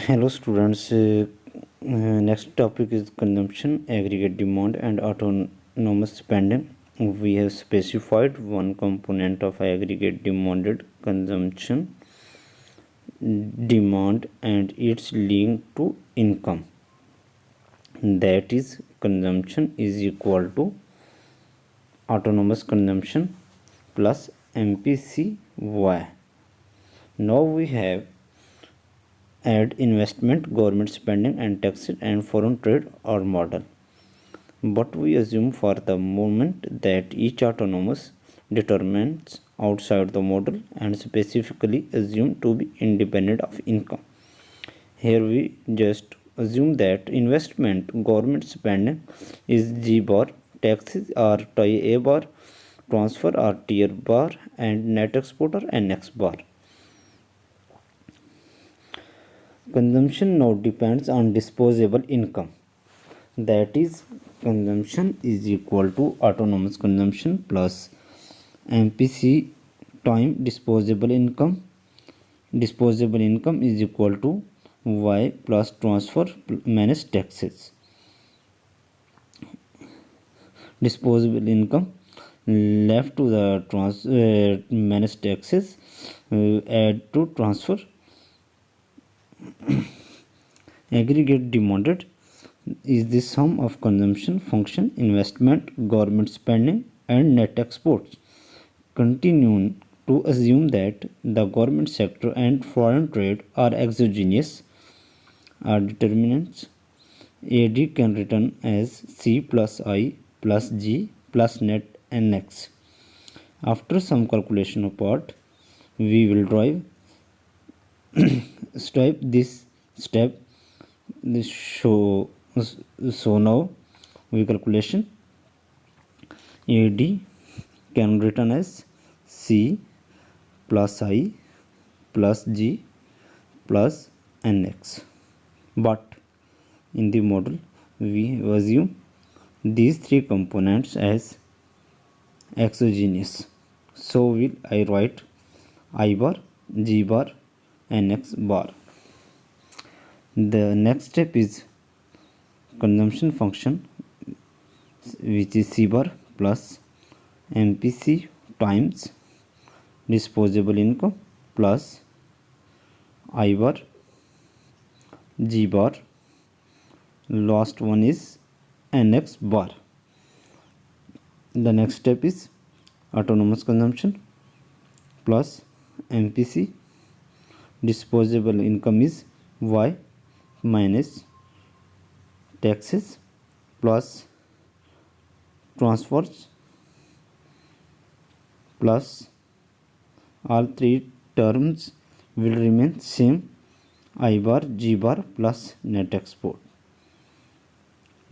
Hello students, next topic is consumption, aggregate demand and autonomous spending. We have specified one component of aggregate demanded consumption demand and its link to income, that is consumption is equal to autonomous consumption plus MPCY. Now we have add investment, government spending and taxes and foreign trade or model. But we assume for the moment that each autonomous determines outside the model and specifically assume to be independent of income. Here we just assume that investment, government spending is G bar, taxes are A bar, transfer are Tier bar and net export are NX bar. Consumption now depends on disposable income, that is consumption is equal to autonomous consumption plus MPC time disposable income. Disposable income is equal to Y plus transfer minus taxes. Disposable income left to the minus taxes, add to transfer. Aggregate demanded is the sum of consumption function, investment, government spending and net exports. Continuing to assume that the government sector and foreign trade are exogenous are determinants. AD can written as C plus I plus G plus net NX. After some calculation of part, we will drive this step. So now we calculation AD can written as C plus I plus G plus NX, but in the model we assume these three components as exogenous. So will I write I bar, G bar, NX bar. The next step is consumption function, which is C bar plus MPC times disposable income plus I bar, G bar, last one is NX bar. The next step is autonomous consumption plus MPC disposable income is Y minus taxes plus transfers plus all three terms will remain same, I bar, G bar plus net export.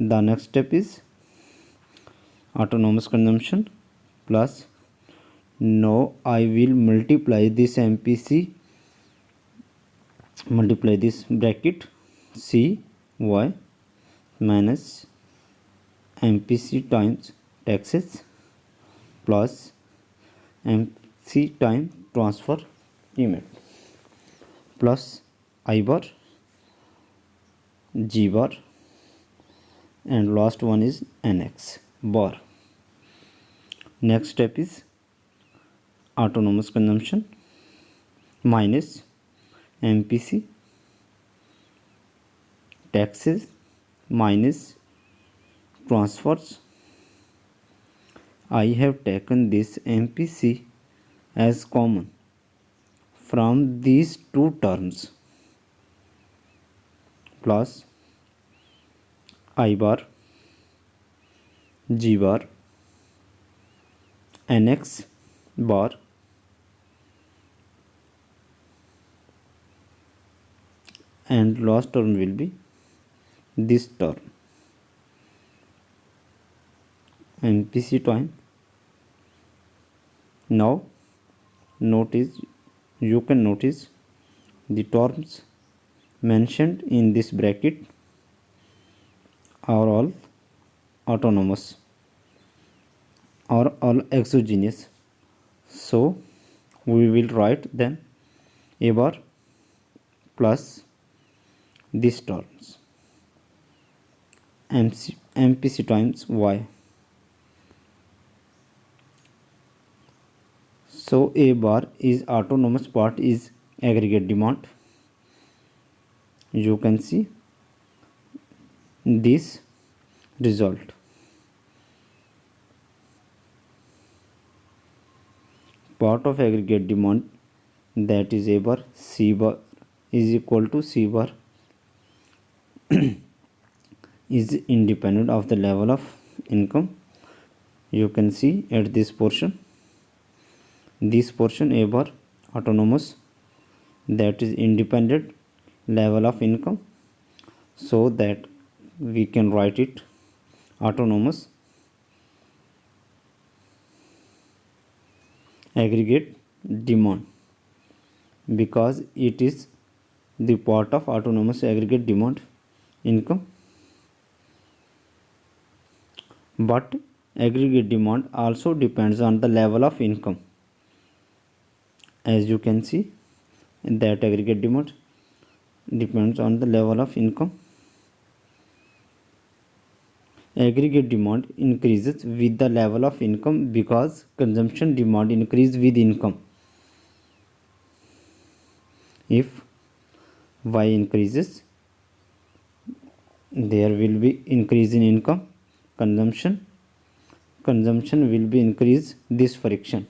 The next step is autonomous consumption plus, now I will multiply this MPC, multiply this bracket C Y minus MPC times taxes plus MC time transfer payment plus I bar, G bar and last one is NX bar. Next step is autonomous consumption minus MPC taxes minus transfers. I have taken this MPC as common from these two terms plus I bar, G bar, NX bar and last term will be this term MPC time. Now notice, you can notice the terms mentioned in this bracket are all autonomous or all exogenous. So we will write then A bar plus these terms MPC times y. So A bar is autonomous part is aggregate demand. You can see this result. Part of aggregate demand, that is A bar, C bar is equal to C bar is independent of the level of income. You can see at this portion A bar autonomous, that is independent level of income, so that we can write it autonomous aggregate demand, because it is the part of autonomous aggregate demand income. But aggregate demand also depends on the level of income. As you can see, that aggregate demand depends on the level of income. Aggregate demand increases with the level of income because consumption demand increases with income. If y increases, there will be increase in income. Consumption will be increase this friction.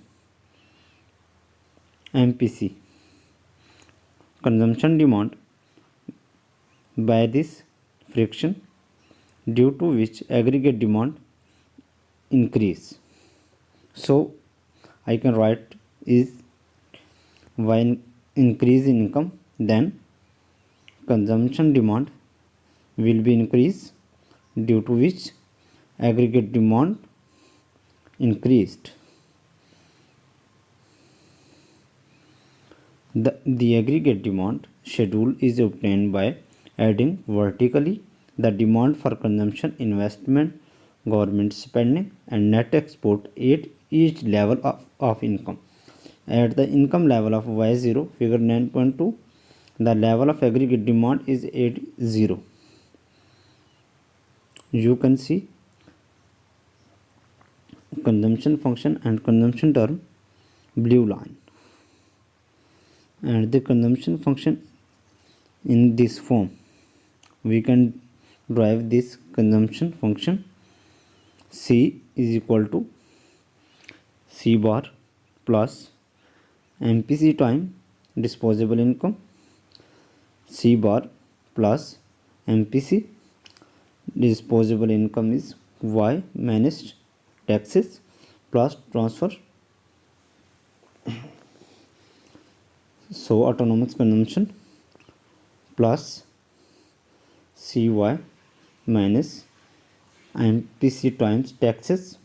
MPC, consumption demand by this friction, due to which aggregate demand increase. So I can write is when increase in income, then consumption demand will be increased, due to which aggregate demand increased. The aggregate demand schedule is obtained by adding vertically the demand for consumption, investment, government spending, and net export at each level of income. At the income level of Y0, figure 9.2, the level of aggregate demand is at 0. You can see consumption function and consumption term, blue line, and the consumption function in this form. We can derive this consumption function. C is equal to C bar plus MPC time disposable income, C bar plus MPC disposable income is Y minus taxes plus transfer. So autonomous consumption plus CY minus MPC times taxes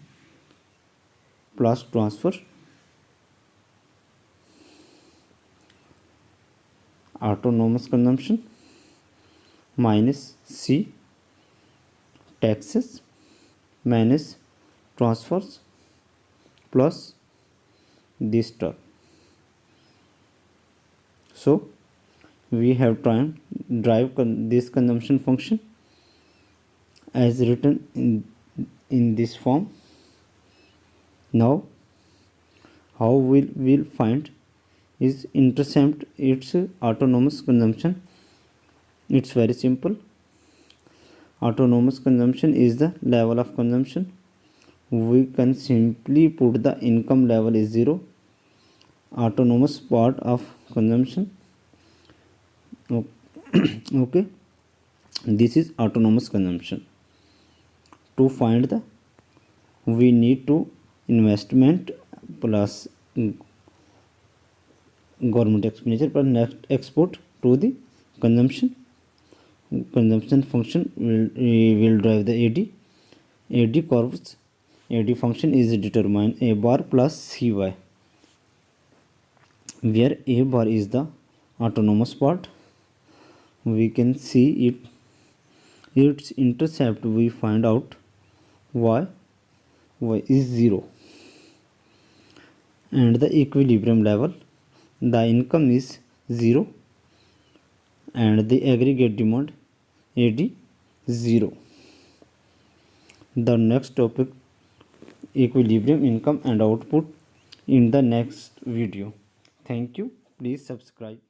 plus transfer, autonomous consumption minus C taxes minus transfers plus this term. So we have tried drive this consumption function as written in this form. Now how we'll find is intercept its autonomous consumption. It's very simple. Autonomous consumption is the level of consumption. We can simply put the income level is 0, autonomous part of consumption. Okay, this is autonomous consumption. To find the, we need to investment plus government expenditure plus net export to the consumption. Consumption function will drive the AD curves. AD function is determined A bar plus CY, where A bar is the autonomous part. We can see its intercept. We find out y is 0, and the equilibrium level, the income is 0 and the aggregate demand AD 0. The next topic, equilibrium income and output, in the next video. Thank you. Please subscribe.